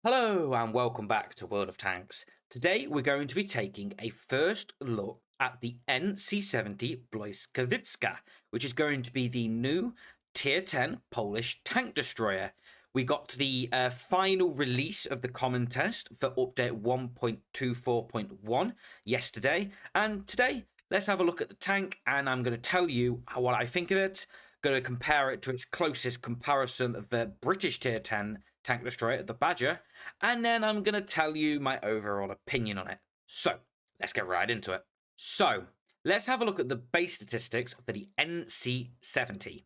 Hello and welcome back to World of Tanks. Today we're going to be taking a first look at the NC-70 Błyskawica, which is going to be the new Tier 10 Polish tank destroyer. We got the final release of the common test for update 1.24.1 yesterday, and today let's have a look at the tank and I'm going to tell you what I think of it. Going to compare it to its closest comparison of the British Tier 10 tank destroyer, the Badger, and then I'm going to tell you my overall opinion on it. So, let's get right into it. So, let's have a look at the base statistics for the NC-70.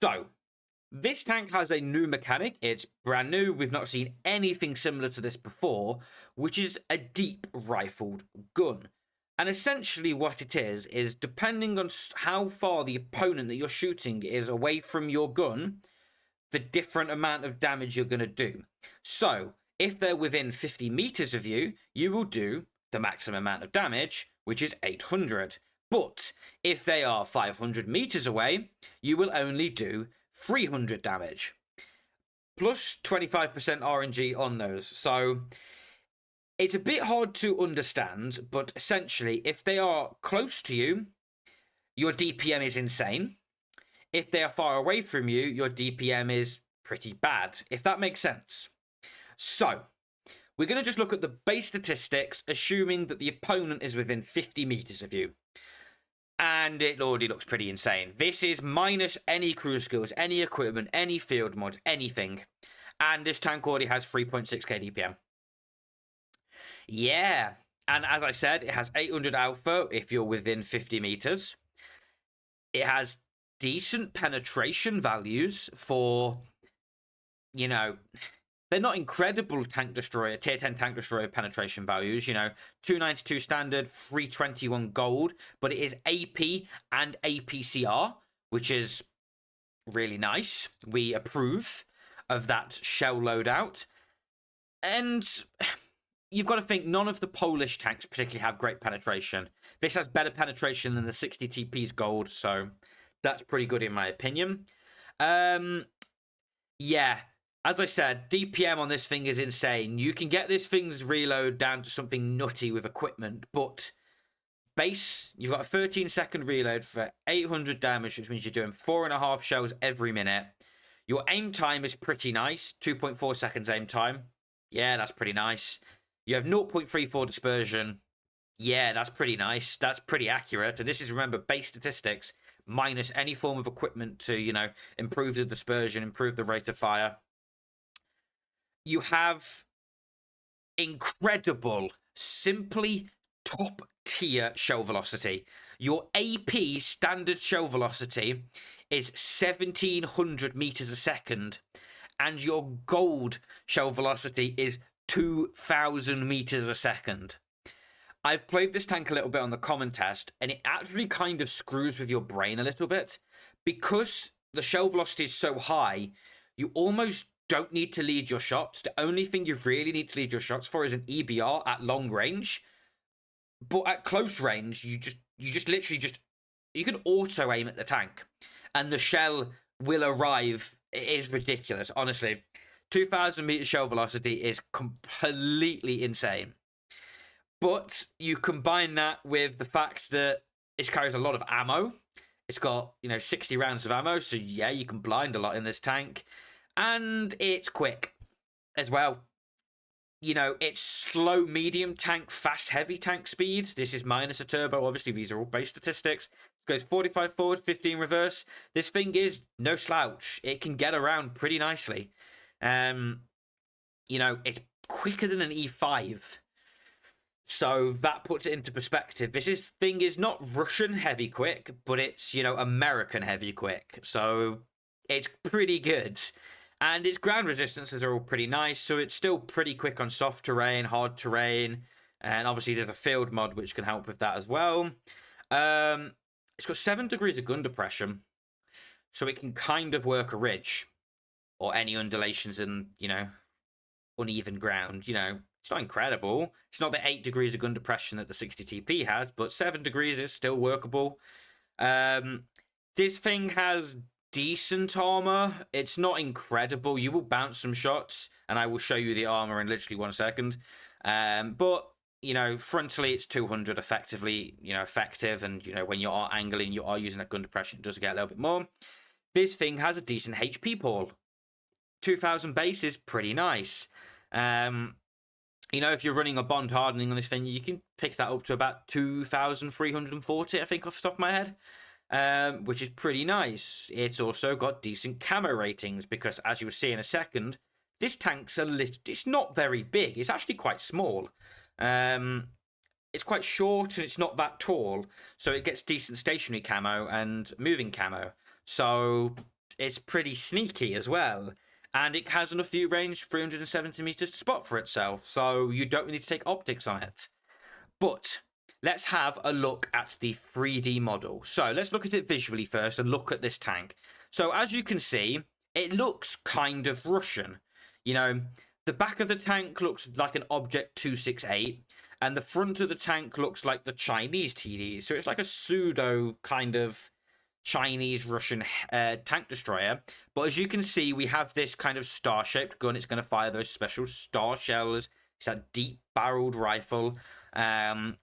So, this tank has a new mechanic. It's brand new. We've not seen anything similar to this before, which is a deep rifled gun. And essentially what it is depending on how far the opponent that you're shooting is away from your gun, the different amount of damage you're going to do. So, if they're within 50 meters of you, you will do the maximum amount of damage, which is 800. But if they are 500 meters away, you will only do 300 damage. Plus 25% RNG on those. So, it's a bit hard to understand, but essentially, if they are close to you, your DPM is insane. If they are far away from you, your DPM is pretty bad, if that makes sense. So, we're going to just look at the base statistics, assuming that the opponent is within 50 meters of you. And it already looks pretty insane. This is minus any crew skills, any equipment, any field mods, anything. And this tank already has 3.6k DPM. Yeah, and as I said, it has 800 alpha if you're within 50 meters. It has decent penetration values for, you know, they're not incredible tank destroyer, tier 10 tank destroyer penetration values, 292 standard, 321 gold, but it is AP and APCR, which is really nice. We approve of that shell loadout. And you've got to think none of the Polish tanks particularly have great penetration. This has better penetration than the 60 TP's gold, so that's pretty good in my opinion. Yeah, as I said, DPM on this thing is insane. You can get this thing's reload down to something nutty with equipment, but base, you've got a 13-second reload for 800 damage, which means you're doing 4.5 shells every minute. Your aim time is pretty nice, 2.4 seconds aim time. Yeah, that's pretty nice. You have 0.34 dispersion. Yeah, that's pretty nice. That's pretty accurate. And this is, remember, base statistics minus any form of equipment to, improve the dispersion, improve the rate of fire. You have incredible, simply top tier shell velocity. Your AP standard shell velocity is 1700 meters a second, and your gold shell velocity is 2000 meters a second. I've played this tank a little bit on the common test, and it actually kind of screws with your brain a little bit. Because the shell velocity is so high, you almost don't need to lead your shots. The only thing you really need to lead your shots for is an EBR at long range. But at close range, you can auto aim at the tank, and the shell will arrive. It is ridiculous, honestly. 2000 meter shell velocity is completely insane. But you combine that with the fact that it carries a lot of ammo. It's got, 60 rounds of ammo. So, yeah, you can blind a lot in this tank. And it's quick as well. It's slow, medium tank, fast, heavy tank speed. This is minus a turbo. Obviously, these are all base statistics. It goes 45 forward, 15 reverse. This thing is no slouch. It can get around pretty nicely. It's quicker than an E5. So that puts it into perspective. This thing is not Russian heavy quick, but it's, American heavy quick. So it's pretty good. And its ground resistances are all pretty nice. So it's still pretty quick on soft terrain, hard terrain. And obviously there's a field mod which can help with that as well. It's got 7 degrees of gun depression. So it can kind of work a ridge. Or any undulations in, uneven ground, It's not incredible. It's not the 8 degrees of gun depression that the 60 TP has, but 7 degrees is still workable. This thing has decent armor. It's not incredible. You will bounce some shots, and I will show you the armor in literally 1 second. But you know, frontally it's 200 effectively, you know, effective, and you know, when you are angling, you are using that gun depression, it does get a little bit more. This thing has a decent HP pool. 2000 base is pretty nice. You know, if you're running a bond hardening on this thing, you can pick that up to about 2340, I think, off the top of my head, which is pretty nice. It's also got decent camo ratings because, as you'll see in a second, this tank's it's not very big. It's actually quite small. It's quite short and it's not that tall, so it gets decent stationary camo and moving camo. So it's pretty sneaky as well. And it has enough view range, 370 meters, to spot for itself, so you don't need to take optics on it. But let's have a look at the 3D model. So let's look at it visually first and look at this tank. So as you can see, it looks kind of Russian. You know, the back of the tank looks like an Object 268, and the front of the tank looks like the Chinese TDs. So it's like a pseudo kind of Chinese Russian tank destroyer. But as you can see, we have this kind of star-shaped gun. It's going to fire those special star shells. It's that deep-barreled rifle,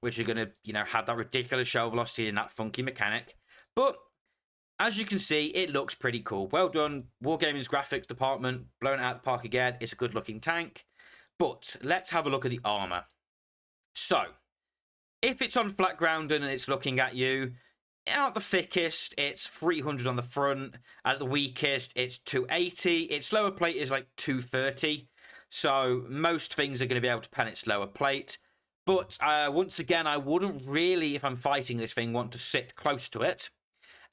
which are going to, you know, have that ridiculous shell velocity and that funky mechanic. But as you can see, it looks pretty cool. Well done, Wargaming's graphics department. Blown it out the park again. It's a good-looking tank. But let's have a look at the armor. So, if it's on flat ground and it's looking at you, at the thickest, it's 300 on the front. At the weakest, it's 280. Its lower plate is like 230. So most things are going to be able to pen its lower plate. But once again, I wouldn't really, if I'm fighting this thing, want to sit close to it.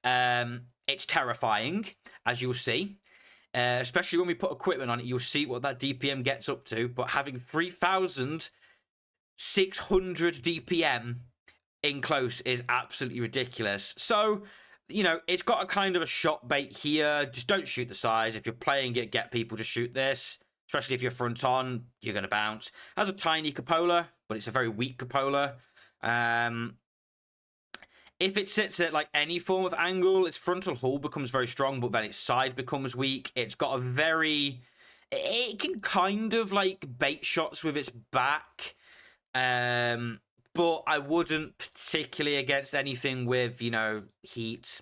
It's terrifying, as you'll see. Especially when we put equipment on it, you'll see what that DPM gets up to. But having 3,600 DPM in close is absolutely ridiculous. So, you know, it's got a kind of a shot bait here. Just don't shoot the size. If you're playing it, get people to shoot this. Especially if you're front on, you're going to bounce. Has a tiny cupola, but it's a very weak cupola. If it sits at like any form of angle, its frontal hull becomes very strong, but then its side becomes weak. It's got a very... It can kind of like bait shots with its back. But I wouldn't particularly against anything with, you know, heat.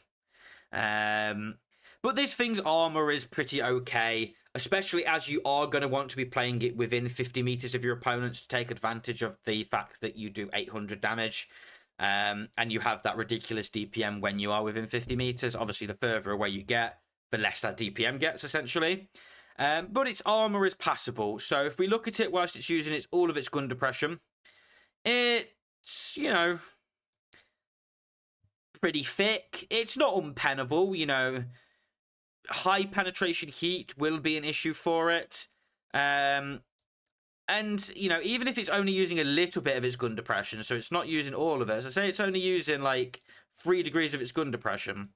But this thing's armor is pretty okay, especially as you are going to want to be playing it within 50 meters of your opponents to take advantage of the fact that you do 800 damage. And you have that ridiculous DPM when you are within 50 meters. Obviously, the further away you get, the less that DPM gets, essentially. But its armor is passable. So if we look at it whilst it's using all of its gun depression, it's, you know, pretty thick. It's not unpennable, you know. High penetration heat will be an issue for it. And, you know, even if it's only using a little bit of its gun depression, so it's not using all of it. As I say, it's only using, like, 3 degrees of its gun depression,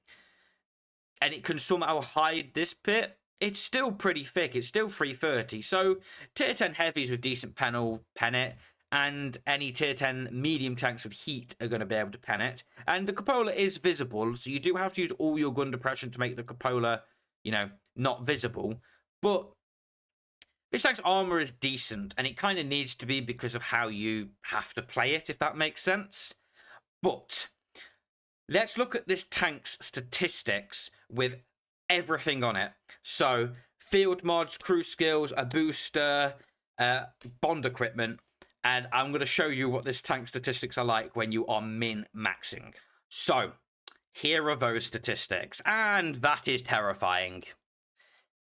and it can somehow hide this bit, it's still pretty thick. It's still 330. So, tier 10 heavies with decent pen will pen it, and any tier 10 medium tanks with heat are going to be able to pen it. And the cupola is visible, so you do have to use all your gun depression to make the cupola, you know, not visible. But this tank's armor is decent, and it kind of needs to be because of how you have to play it, if that makes sense. But let's look at this tank's statistics with everything on it. So, field mods, crew skills, a booster, bond equipment. And I'm going to show you what this tank statistics are like when you are min-maxing. So, here are those statistics. And that is terrifying.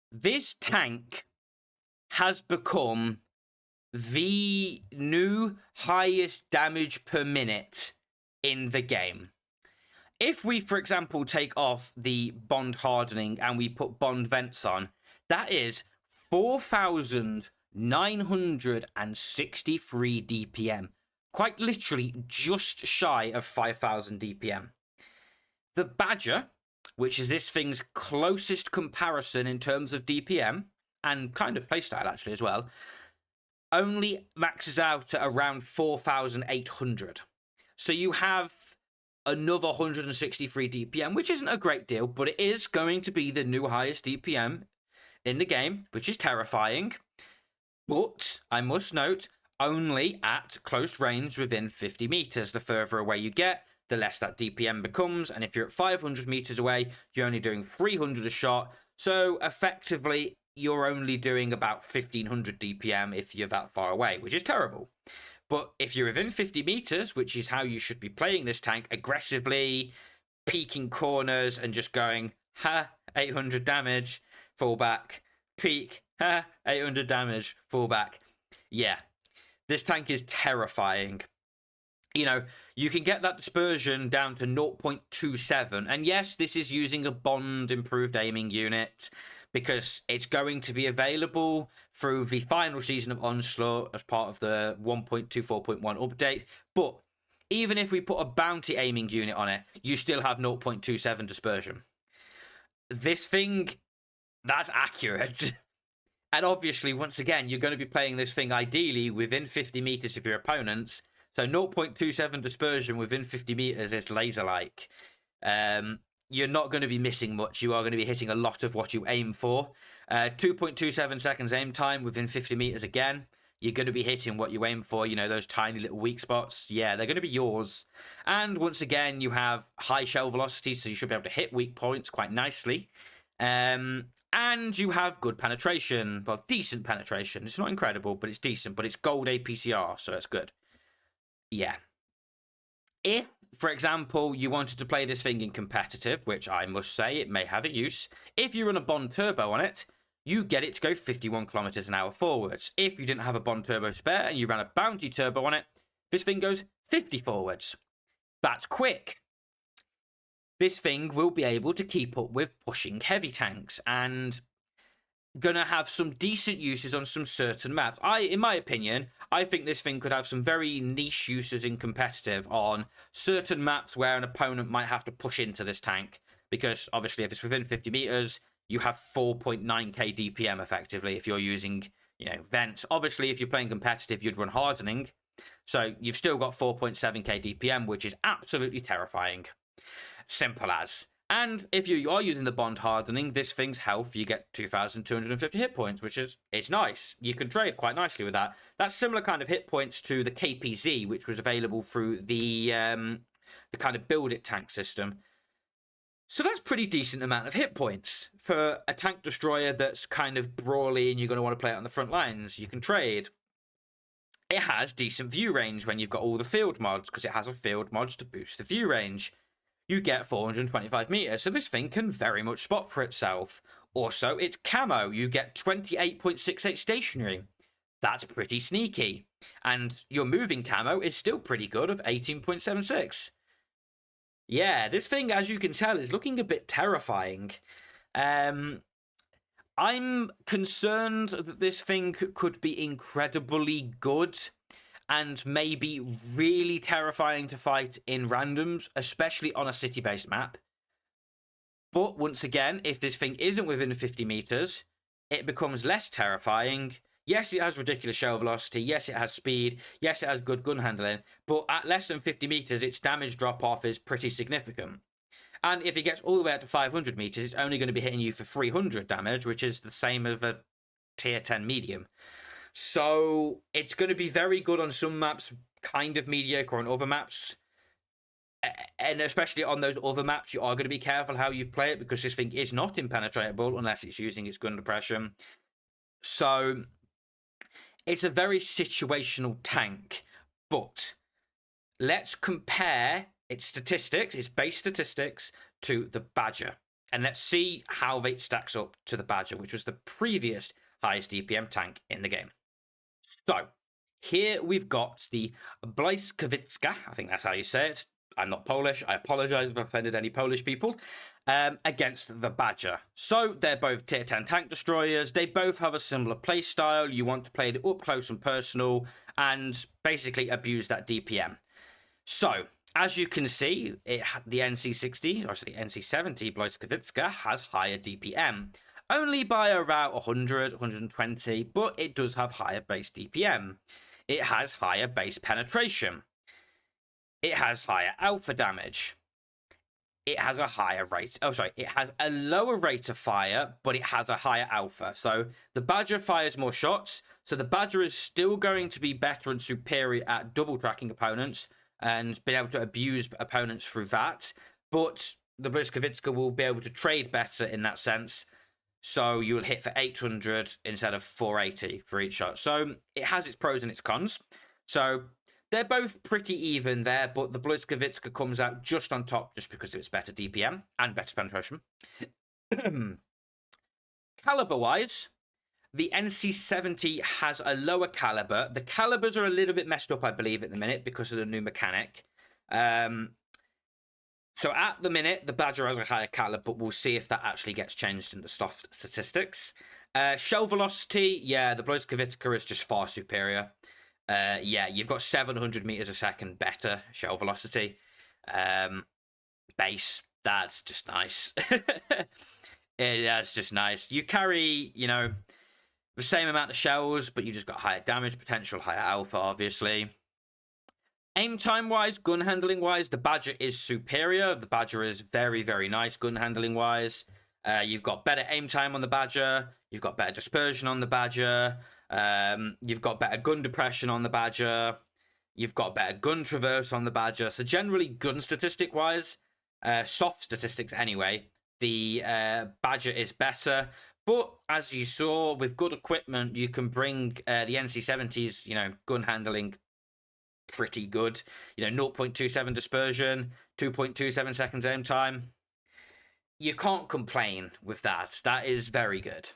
This tank has become the new highest damage per minute in the game. If we, for example, take off the bond hardening and we put bond vents on, that is 4,963 DPM. Quite literally just shy of 5,000 DPM. The Badger, which is this thing's closest comparison in terms of DPM, and kind of playstyle actually as well, only maxes out at around 4,800. So you have another 163 DPM, which isn't a great deal, but it is going to be the new highest DPM in the game, which is terrifying. But I must note, only at close range within 50 meters. The further away you get, the less that DPM becomes. And if you're at 500 meters away, you're only doing 300 a shot. So effectively, you're only doing about 1500 DPM if you're that far away, which is terrible. But if you're within 50 meters, which is how you should be playing this tank, aggressively, peeking corners and just going, 800 damage, fall back, peek, 800 damage, fall back. Yeah, this tank is terrifying. You know, you can get that dispersion down to 0.27. And yes, this is using a Bond improved aiming unit, because it's going to be available through the final season of Onslaught as part of the 1.24.1 update. But even if we put a bounty aiming unit on it, you still have 0.27 dispersion. This thing, that's accurate. And obviously, once again, you're going to be playing this thing ideally within 50 meters of your opponents. So 0.27 dispersion within 50 meters is laser-like. You're not going to be missing much. You are going to be hitting a lot of what you aim for. 2.27 seconds aim time within 50 meters again. You're going to be hitting what you aim for. You know, those tiny little weak spots. Yeah, they're going to be yours. And once again, you have high shell velocity, so you should be able to hit weak points quite nicely. And you have good penetration. Well, decent penetration. It's not incredible, but it's decent. But it's gold APCR, so that's good. Yeah. If, for example, you wanted to play this thing in competitive, which I must say it may have a use, if you run a Bond Turbo on it, you get it to go 51 kilometers an hour forwards. If you didn't have a Bond Turbo spare and you ran a Bounty Turbo on it, this thing goes 50 forwards. That's quick. This thing will be able to keep up with pushing heavy tanks and gonna have some decent uses on some certain maps. In my opinion, I think this thing could have some very niche uses in competitive on certain maps where an opponent might have to push into this tank, because obviously if it's within 50 meters, you have 4.9k DPM effectively if you're using, you know, vents. Obviously, if you're playing competitive, you'd run hardening, so you've still got 4.7k DPM, which is absolutely terrifying. Simple as. And if you are using the Bond hardening, this thing's health, you get 2,250 hit points, which is, it's nice. You can trade quite nicely with that. That's similar kind of hit points to the KPZ, which was available through the kind of build it tank system. So that's pretty decent amount of hit points for a tank destroyer that's kind of brawly and you're going to want to play it on the front lines. You can trade. It has decent view range when you've got all the field mods, because it has a field mod to boost the view range. You get 425 meters, so this thing can very much spot for itself. Also, it's camo. You get 28.68 stationary. That's pretty sneaky. And your moving camo is still pretty good of 18.76. Yeah, this thing, as you can tell, is looking a bit terrifying. I'm concerned that this thing could be incredibly good and maybe really terrifying to fight in randoms, especially on a city-based map. But once again, if this thing isn't within 50 meters, it becomes less terrifying. Yes, it has ridiculous shell velocity. Yes, it has speed. Yes, it has good gun handling. But at less than 50 meters, its damage drop-off is pretty significant. And if it gets all the way up to 500 meters, it's only going to be hitting you for 300 damage, which is the same as a tier 10 medium. So it's going to be very good on some maps, kind of mediocre on other maps. And especially on those other maps, you are going to be careful how you play it, because this thing is not impenetratable unless it's using its gun depression. So it's a very situational tank. But let's compare its statistics, its base statistics, to the Badger. And let's see how it stacks up to the Badger, which was the previous highest DPM tank in the game. So, here we've got the Błyskawica, I think that's how you say it. I'm not Polish, I apologise if I offended any Polish people, against the Badger. So, they're both tier 10 tank destroyers, they both have a similar playstyle. You want to play it up close and personal, and basically abuse that DPM. So, as you can see, the NC60, or sorry, the NC70 Błyskawica has higher DPM. Only by around 100, 120, but it does have higher base DPM. It has higher base penetration. It has higher alpha damage. It has a higher rate. Oh, sorry. It has a lower rate of fire, but it has a higher alpha. So the Badger fires more shots. So the Badger is still going to be better and superior at double tracking opponents and being able to abuse opponents through that. But the Błyskawica will be able to trade better in that sense. So you will hit for 800 instead of 480 for each shot. So it has its pros and its cons. So they're both pretty even there, but the Błyskawica comes out just on top just because of its better DPM and better penetration. Caliber-wise, the NC70 has a lower caliber. The calibers are a little bit messed up, I believe, at the minute because of the new mechanic. So at the minute, the Badger has a higher caliber, but we'll see if that actually gets changed in the soft statistics. Shell velocity, yeah, the Błyskawica is just far superior. Yeah, you've got 700 meters a second better shell velocity. Base, that's just nice. That's just nice. You carry, you know, the same amount of shells, but you just got higher damage potential, higher alpha, obviously. Aim time wise, gun handling wise, the Badger is superior. The Badger is very, very nice gun handling wise. You've got better aim time on the Badger. You've got better dispersion on the Badger. You've got better gun depression on the Badger. You've got better gun traverse on the Badger. So generally, gun statistic wise, soft statistics anyway, the Badger is better. But as you saw, with good equipment, you can bring the NC70's, you know, gun handling pretty good. You know, 0.27 dispersion, 2.27 seconds aim time. You can't complain with that. That is very good.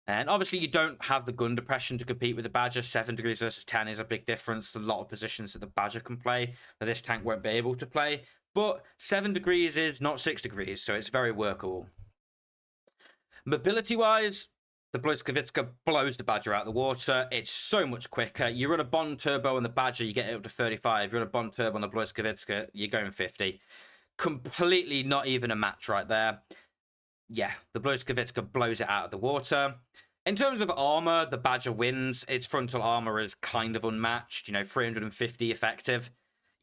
And obviously, you don't have the gun depression to compete with the Badger. 7 degrees versus 10 is a big difference. A lot of positions that the Badger can play that this tank won't be able to play. But 7 degrees is not 6 degrees, so it's very workable. Mobility-wise, the Błyskawica blows the Badger out of the water. It's so much quicker. You run a Bond Turbo on the Badger, you get it up to 35. You run a Bond Turbo on the Błyskawica, you're going 50. Completely not even a match right there. Yeah, the Błyskawica blows it out of the water. In terms of armor, the Badger wins. Its frontal armor is kind of unmatched. You know, 350 effective.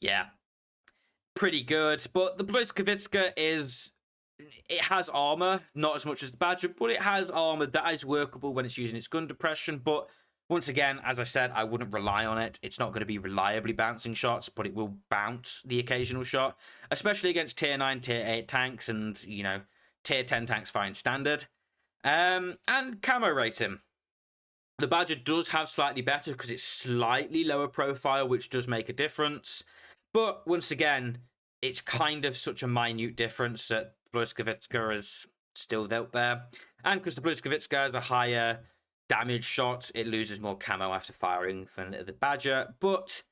Yeah, pretty good. But the Błyskawica is... It has armor, not as much as the Badger, but it has armor that is workable when it's using its gun depression. But once again, as I said, I wouldn't rely on it. It's not going to be reliably bouncing shots, but it will bounce the occasional shot, especially against tier 9, tier 8 tanks and, you know, tier 10 tanks firing standard. And camo rating. The Badger does have slightly better because it's slightly lower profile, which does make a difference. But once again, it's kind of such a minute difference that Błyskawica is still out there. And because the Błyskawica has a higher damage shot, it loses more camo after firing than the Badger. But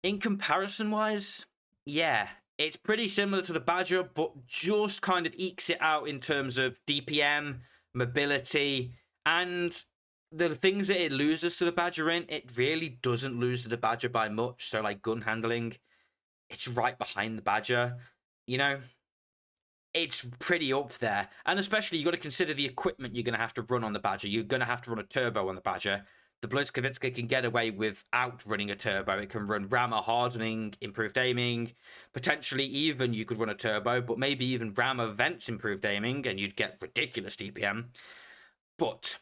in comparison-wise, yeah, it's pretty similar to the Badger, but just kind of ekes it out in terms of DPM, mobility, and the things that it loses to the Badger in, it really doesn't lose to the Badger by much. So, like, gun handling, it's right behind the Badger. You know, it's pretty up there. And especially, you got to consider the equipment you're going to have to run on the Badger. You're going to have to run a turbo on the Badger. The Błyskawica can get away without running a turbo. It can run rammer hardening, improved aiming. Potentially even you could run a turbo, but maybe even rammer vents improved aiming, and you'd get ridiculous DPM. But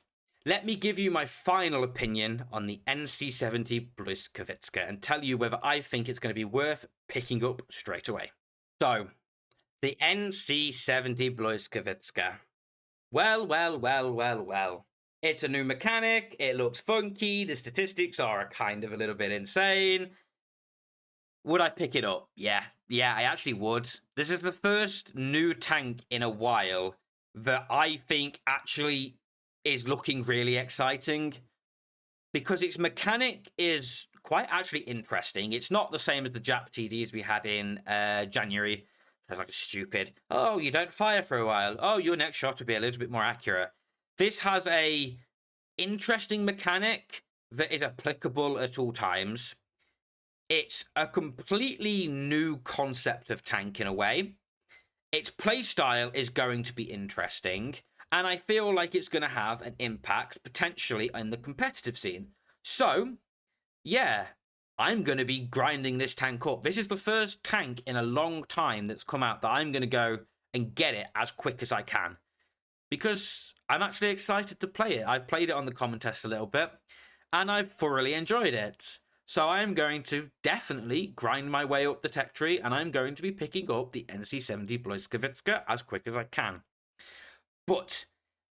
let me give you my final opinion on the NC70 Błyskawica and tell you whether I think it's going to be worth picking up straight away. So, the NC70 Błyskawica. Well. It's a new mechanic, it looks funky, the statistics are kind of a little bit insane. Would I pick it up? Yeah, I actually would. This is the first new tank in a while that I think actually is looking really exciting, because its mechanic is quite actually interesting. It's not the same as the Jap TDs we had in January. It's like stupid, oh, you don't fire for a while, oh, your next shot will be a little bit more accurate. This has a interesting mechanic that is applicable at all times. It's a completely new concept of tank in a way. Its playstyle is going to be interesting, and I feel like it's going to have an impact potentially in the competitive scene. So, yeah, I'm going to be grinding this tank up. This is the first tank in a long time that's come out that I'm going to go and get it as quick as I can, because I'm actually excited to play it. I've played it on the common test a little bit, and I've thoroughly enjoyed it. So I'm going to definitely grind my way up the tech tree, and I'm going to be picking up the NC70 Błyskawica as quick as I can. But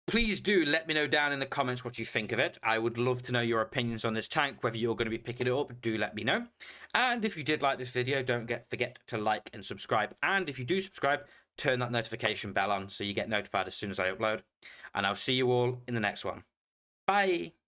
please do let me know down in the comments what you think of it. I would love to know your opinions on this tank, whether you're going to be picking it up, do let me know. And if you did like this video, don't forget to like and subscribe. And if you do subscribe, turn that notification bell on so you get notified as soon as I upload. And I'll see you all in the next one. Bye!